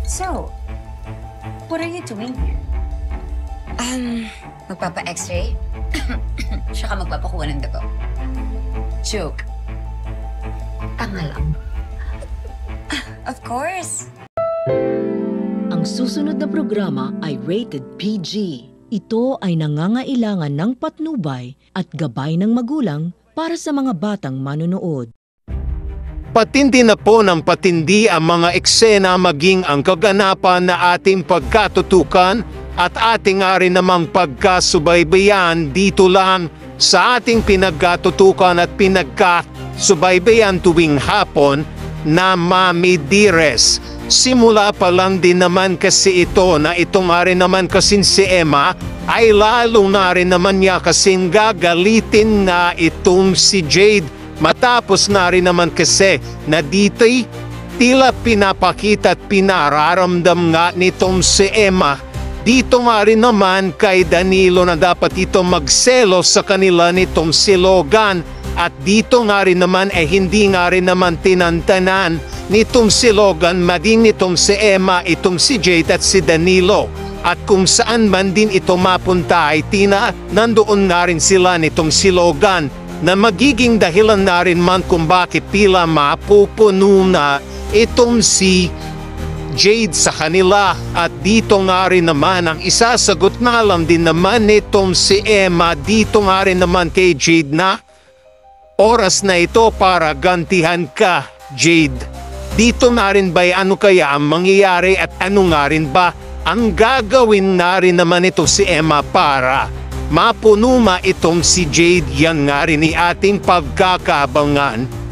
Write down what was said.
So, what are you doing here? Magpapa-x-ray? Saka magpapakuha ng dugo. Joke. Tanga lang. Of course. Ang susunod na programa ay rated PG. Ito ay nangangailangan ng patnubay at gabay ng magulang para sa mga batang manonood. Patindi na po ng patindi ang mga eksena maging ang kaganapan na ating pagkatutukan at ating rin namang pagkasubaybayan dito lang sa ating pinagkatutukan at pinagkasubaybayan tuwing hapon na Mami Dearest. Simula pa lang din naman kasi ito na itong rin naman kasing si Emma ay lalo na rin naman niya kasing gagalitin na itong si Jade. Matapos na rin naman kasi na dito'y tila pinapakita at pinararamdam nga nitong si Emma. Dito nga rin naman kay Danilo na dapat ito magselo sa kanila nitong si Logan. At dito nga rin naman hindi nga rin naman tinantanan nitong si Logan maging nitong si Emma, itong si Jade at si Danilo. At kung saan man din ito mapunta ay nandoon nga rin sila nitong si Logan na magiging dahilan na rin man kung bakit tila mapupuno na itong si Jade sa kanila. At dito nga rin naman ang isasagot na lang din naman nitong si Emma dito nga rin naman kay Jade na oras na ito para gantihan ka, Jade. Dito na rin ba ano kaya ang mangyayari at ano nga rin ba ang gagawin na rin naman ito si Emma para mapuno itong si Jade? Yan nga rin ni ating pagkakabangan.